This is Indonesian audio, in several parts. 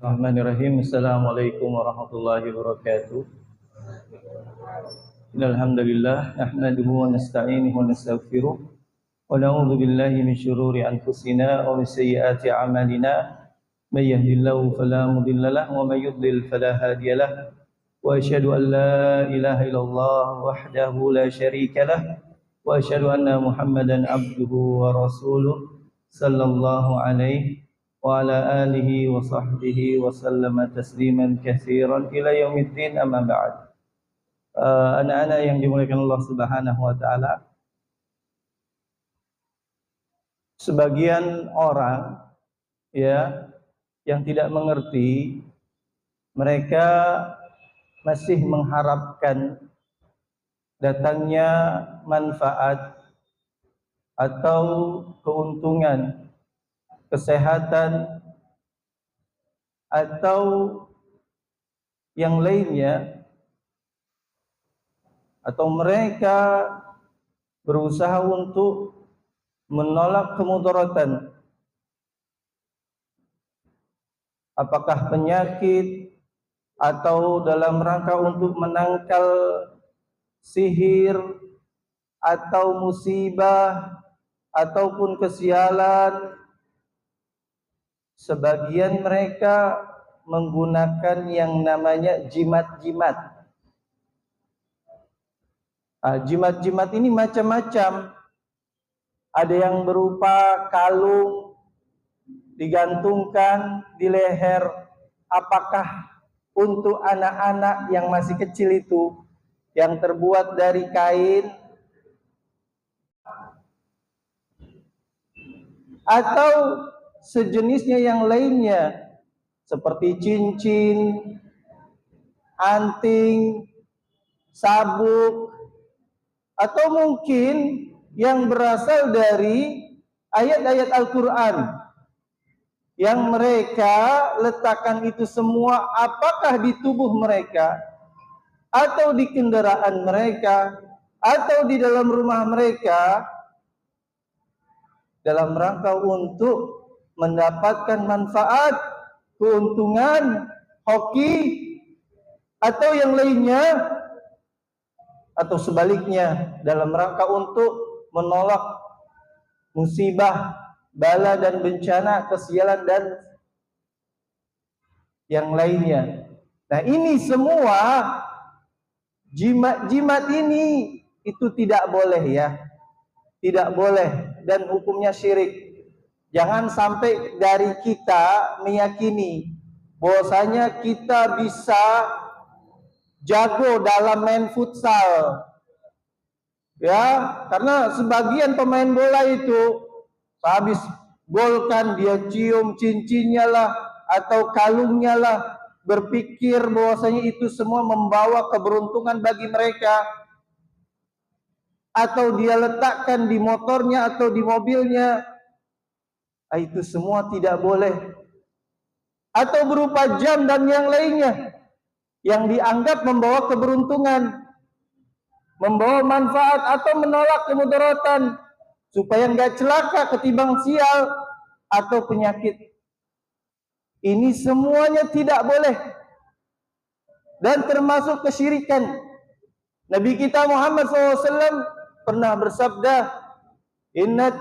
Bismillahirrahmanirrahim. Assalamualaikum warahmatullahi wabarakatuh. Innal hamdalillah nahmaduhu wa nasta'inuhu wa nastaghfiruh wa na'udzu billahi min shururi anfusina wa min sayyiati a'malina. May yahdihillahu fala mudilla lahu wa may yudlil fala hadiya lahu. Wa asyhadu an la ilaha illallah wahdahu la syarika lahu wa asyhadu anna Muhammadan abduhu wa rasuluh sallallahu alaihi wa ala alihi wa sahbihi wa sallama tasliman katsiran ila yaumiddin, amma ba'd. Anak-anak yang dimuliakan Allah Subhanahu wa taala, sebagian orang ya yang tidak mengerti, mereka masih mengharapkan datangnya manfaat atau keuntungan, kesehatan atau yang lainnya, atau mereka berusaha untuk menolak kemudaratan, apakah penyakit atau dalam rangka untuk menangkal sihir atau musibah ataupun kesialan. Sebagian mereka menggunakan yang namanya jimat-jimat. Jimat-jimat ini macam-macam. Ada yang berupa kalung digantungkan di leher. Apakah untuk anak-anak yang masih kecil itu, yang terbuat dari kain, atau sejenisnya yang lainnya seperti cincin, anting, sabuk, atau mungkin yang berasal dari ayat-ayat Al-Quran yang mereka letakkan itu semua apakah di tubuh mereka atau di kendaraan mereka atau di dalam rumah mereka, dalam rangka untuk mendapatkan manfaat, keuntungan, hoki, atau yang lainnya, atau sebaliknya dalam rangka untuk menolak musibah, bala dan bencana, kesialan dan yang lainnya. Nah, ini semua jimat-jimat ini itu tidak boleh ya. Tidak boleh dan hukumnya syirik. Jangan sampai dari kita meyakini bahwasanya kita bisa jago dalam main futsal. Ya, karena sebagian pemain bola itu habis gol kan dia cium cincinnya lah atau kalungnya lah, berpikir bahwasanya itu semua membawa keberuntungan bagi mereka, atau dia letakkan di motornya atau di mobilnya. Itu semua tidak boleh. Atau berupa jam dan yang lainnya yang dianggap membawa keberuntungan, membawa manfaat atau menolak kemudaratan supaya enggak celaka ketimbang sial atau penyakit. Ini semuanya tidak boleh dan termasuk kesyirikan. Nabi kita Muhammad SAW pernah bersabda, "Innat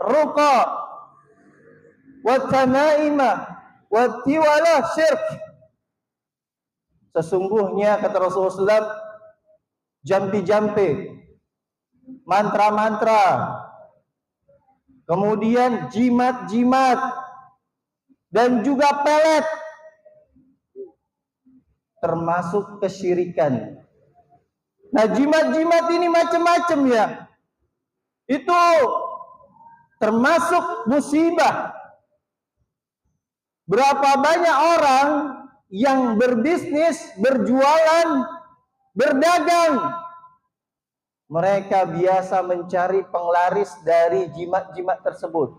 ruqa wa tanaima wa tiwala syirk." Sesungguhnya kata Rasulullah SAW, jampi-jampi, mantra-mantra, kemudian jimat-jimat, dan juga pelet termasuk kesyirikan. Nah, jimat-jimat ini macam-macam ya. Itu termasuk musibah. Berapa banyak orang yang berbisnis, berjualan, berdagang, mereka biasa mencari penglaris dari jimat-jimat tersebut.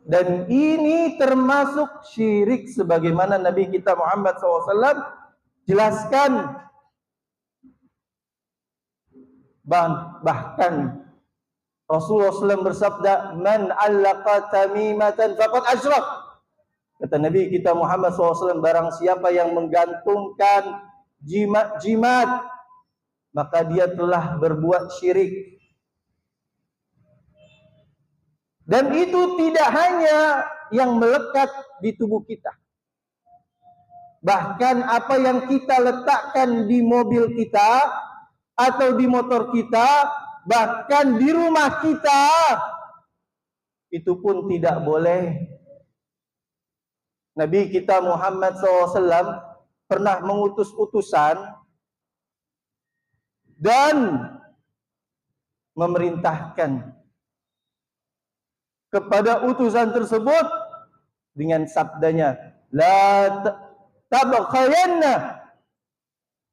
Dan ini termasuk syirik sebagaimana Nabi kita Muhammad SAW jelaskan. Bahkan Rasulullah SAW bersabda, "Man 'allaqa tamimatan faqad asyrak." Kata Nabi kita Muhammad SAW, barang siapa yang menggantungkan jimat, maka dia telah berbuat syirik. Dan itu tidak hanya yang melekat di tubuh kita. Bahkan apa yang kita letakkan di mobil kita atau di motor kita, bahkan di rumah kita, itu pun tidak boleh. Nabi kita Muhammad SAW pernah mengutus utusan dan memerintahkan kepada utusan tersebut dengan sabdanya, la tabqayanna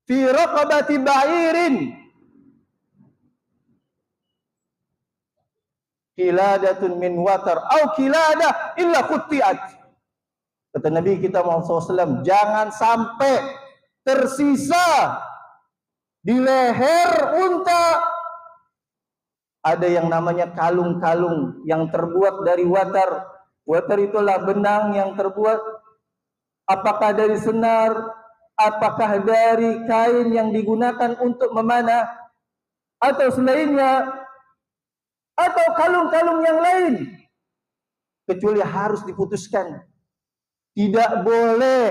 fi raqabati ba'irin kiladatun min watar au kiladah illa khutti'at. Kata Nabi kita Muhammad SAW, jangan sampai tersisa di leher unta ada yang namanya kalung-kalung yang terbuat dari watar. Watar itulah benang yang terbuat apakah dari senar, apakah dari kain yang digunakan untuk memanah, atau selainnya, atau kalung-kalung yang lain, kecuali harus diputuskan. Tidak boleh.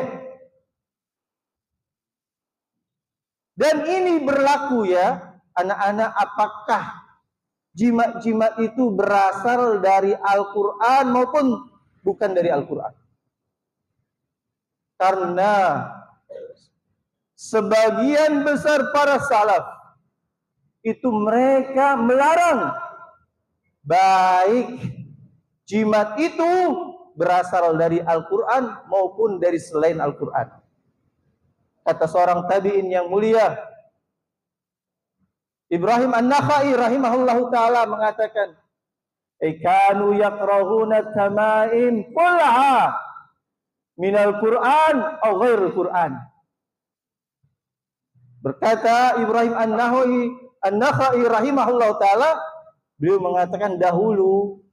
Dan ini berlaku ya, anak-anak, apakah jimat-jimat itu berasal dari Al-Quran maupun bukan dari Al-Quran. Karena sebagian besar para salaf itu mereka melarang baik jimat itu berasal dari Al-Quran maupun dari selain Al-Quran. Kata seorang tabi'in yang mulia, Ibrahim An-Nakhai rahimahullahu ta'ala mengatakan, kanu yakrahuna tamaim kullaha minal Quran atau ghairul Quran. Berkata Ibrahim An-Nakhai rahimahullahu ta'ala, beliau mengatakan dahulu,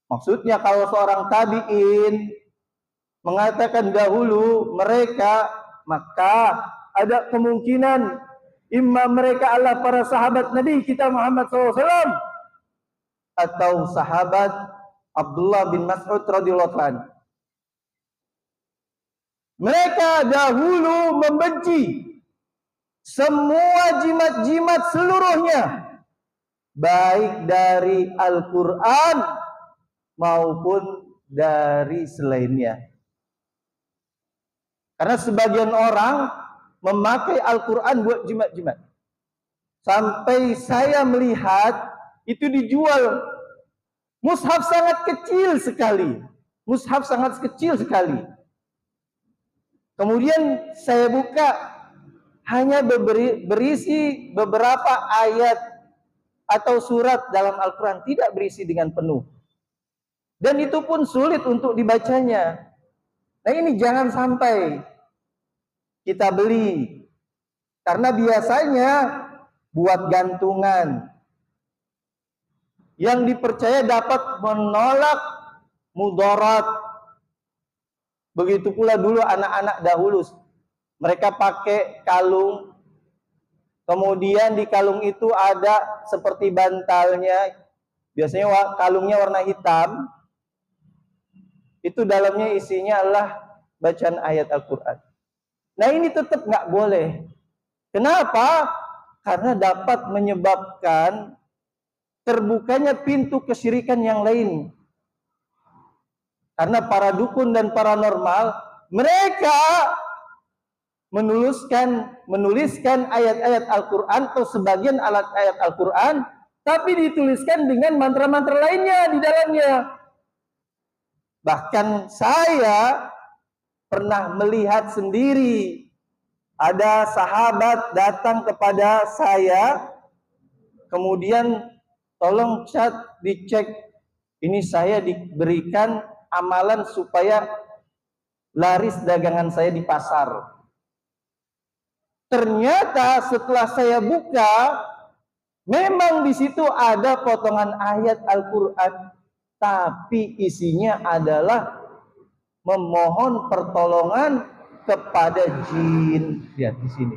maksudnya kalau seorang tabi'in mengatakan dahulu mereka, maka ada kemungkinan imma mereka adalah para sahabat Nabi kita Muhammad SAW atau sahabat Abdullah bin Mas'ud radhiyallahu anhu. Mereka dahulu membenci semua jimat-jimat seluruhnya, baik dari Al-Quran maupun dari selainnya. Karena sebagian orang memakai Al-Quran buat jimat-jimat. Sampai saya melihat itu dijual mushaf sangat kecil sekali. Mushaf sangat kecil sekali. Kemudian saya buka, hanya berisi beberapa ayat atau surat dalam Al-Quran, tidak berisi dengan penuh. Dan itu pun sulit untuk dibacanya. Nah ini jangan sampai kita beli. Karena biasanya buat gantungan. Yang dipercaya dapat menolak mudarat. Begitu pula dulu anak-anak dahulu. Mereka pakai kalung. Kemudian di kalung itu ada seperti bantalnya. Biasanya kalungnya warna hitam. Itu dalamnya isinya adalah bacaan ayat Al-Quran. Nah ini tetap nggak boleh. Kenapa? Karena dapat menyebabkan terbukanya pintu kesyirikan yang lain. Karena para dukun dan paranormal, mereka menuliskan ayat-ayat Al-Quran atau sebagian ayat Al-Quran, tapi dituliskan dengan mantra-mantra lainnya di dalamnya. Bahkan saya pernah melihat sendiri ada sahabat datang kepada saya, kemudian tolong dicek, ini saya diberikan amalan supaya laris dagangan saya di pasar. Ternyata setelah saya buka, memang di situ ada potongan ayat Al-Quran, tapi isinya adalah memohon pertolongan kepada jin. Lihat di sini.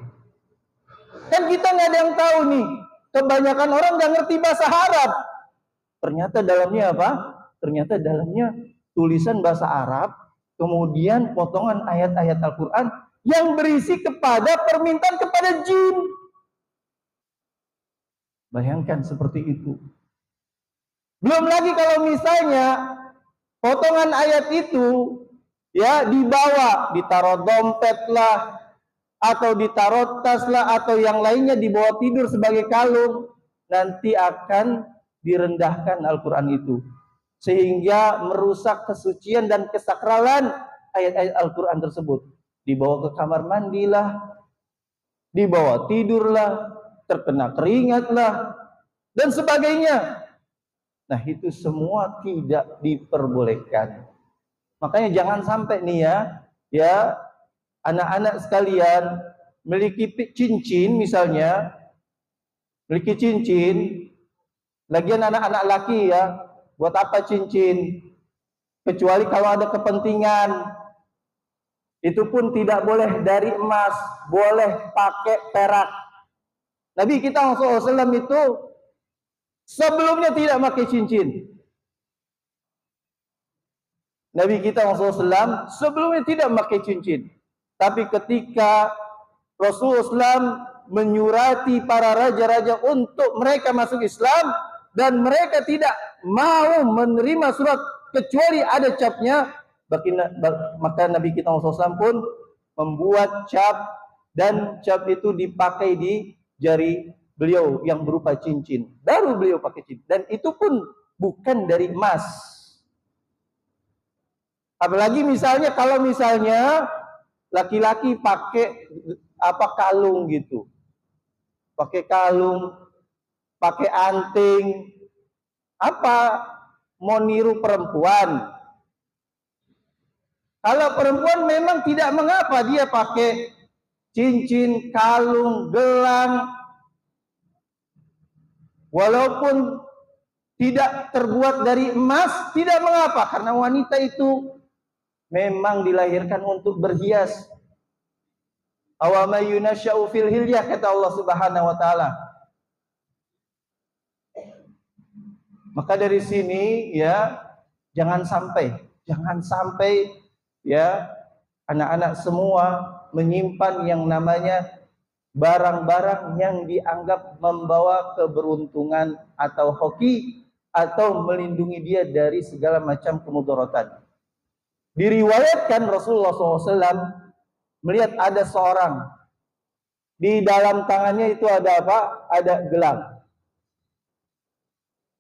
Kan kita nggak ada yang tahu nih. Kebanyakan orang nggak ngerti bahasa Arab. Ternyata dalamnya apa? Ternyata dalamnya tulisan bahasa Arab, kemudian potongan ayat-ayat Al-Quran yang berisi kepada permintaan kepada jin. Bayangkan seperti itu. Belum lagi kalau misalnya potongan ayat itu ya dibawa, ditaruh dompet lah, atau ditaruh tas lah, atau yang lainnya dibawa tidur sebagai kalung, nanti akan direndahkan Al-Quran itu, sehingga merusak kesucian dan kesakralan ayat-ayat Al-Quran tersebut. Dibawa ke kamar mandilah, dibawa tidurlah, terkena keringatlah, dan sebagainya. Nah, itu semua tidak diperbolehkan. Makanya jangan sampai nih ya anak-anak sekalian memiliki cincin misalnya, memiliki cincin, lagian anak-anak laki ya, buat apa cincin? Kecuali kalau ada kepentingan. Itu pun tidak boleh dari emas, boleh pakai perak. Nabi kita SAW itu sebelumnya tidak pakai cincin. Nabi kita SAW sebelumnya tidak pakai cincin. Tapi ketika Rasulullah SAW menyurati para raja-raja untuk mereka masuk Islam, dan mereka tidak mau menerima surat kecuali ada capnya, maka Nabi kita SAW pun membuat cap, dan cap itu dipakai di jari beliau yang berupa cincin. Baru beliau pakai cincin, dan itu pun bukan dari emas. Apalagi misalnya kalau misalnya laki-laki pakai kalung gitu, pakai kalung, pakai anting, apa mau niru perempuan? Kalau perempuan memang tidak mengapa dia pakai cincin, kalung, gelang, walaupun tidak terbuat dari emas, tidak mengapa, karena wanita itu memang dilahirkan untuk berhias. Awama yunasya'u fil hilyah, kata Allah Subhanahu wa taala. Maka dari sini ya jangan sampai ya anak-anak semua menyimpan yang namanya barang-barang yang dianggap membawa keberuntungan atau hoki, atau melindungi dia dari segala macam kemudaratan. Diriwayatkan Rasulullah SAW melihat ada seorang, di dalam tangannya itu ada apa? Ada gelang.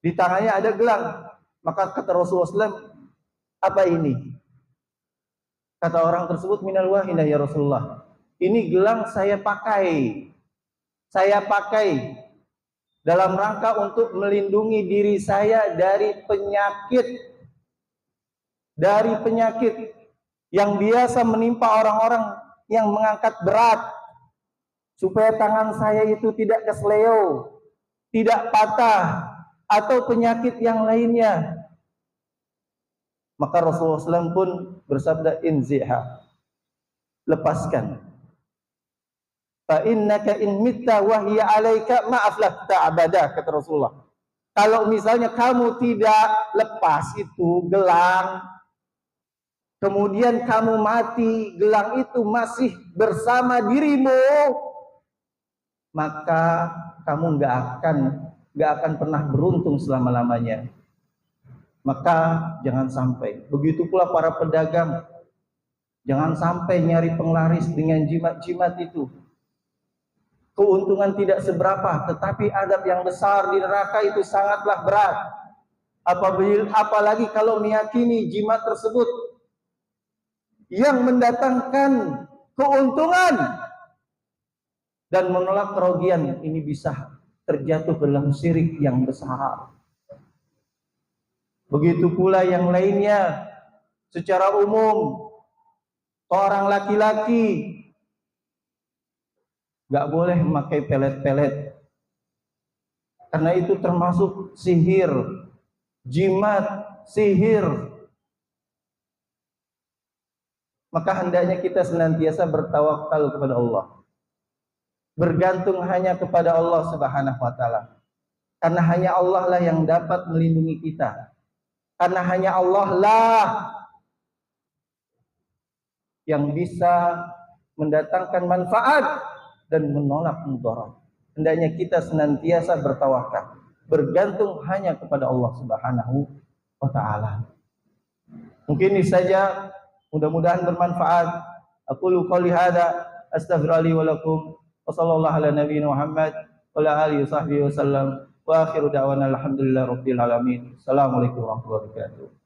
Di tangannya ada gelang. Maka kata Rasulullah SAW, apa ini? Kata orang tersebut, minal wahinah ya Rasulullah. Ini gelang saya pakai. Saya pakai dalam rangka untuk melindungi diri saya dari penyakit. Dari penyakit yang biasa menimpa orang-orang yang mengangkat berat, supaya tangan saya itu tidak kesleo, tidak patah, atau penyakit yang lainnya. Maka Rasulullah SAW pun bersabda, inziha, lepaskan. Fa innaka in mitta wa hiya alaika ma'aflahta abada, kata Rasulullah. Kalau misalnya kamu tidak lepas itu gelang, kemudian kamu mati, gelang itu masih bersama dirimu, maka kamu nggak akan pernah beruntung selama-lamanya. Maka jangan sampai. Begitu pula para pedagang, jangan sampai nyari penglaris dengan jimat-jimat itu. Keuntungan tidak seberapa, tetapi adab yang besar di neraka itu sangatlah berat. Apalagi kalau meyakini jimat tersebut yang mendatangkan keuntungan dan menolak kerugian, ini bisa terjatuh dalam syirik yang besar. Begitu pula yang lainnya. Secara umum, orang laki-laki nggak boleh memakai pelet-pelet, karena itu termasuk sihir, jimat, sihir. maka hendaknya kita senantiasa bertawakal kepada Allah. Bergantung hanya kepada Allah Subhanahu wa taala. Karena hanya Allah lah yang dapat melindungi kita. Karena hanya Allah lah yang bisa mendatangkan manfaat dan menolak mudarat. Hendaknya kita senantiasa bertawakal, bergantung hanya kepada Allah Subhanahu wa taala. Mungkin ini saja, mudah-mudahan bermanfaat. Aqulu qouli hadza astaghfirullahi wa lakum wa sallallahu ala nabiyina Muhammad wa ala alihi wasahbihi wasallam wa akhiru da'wana alhamdulillahi rabbil alamin. Assalamualaikum warahmatullahi wabarakatuh.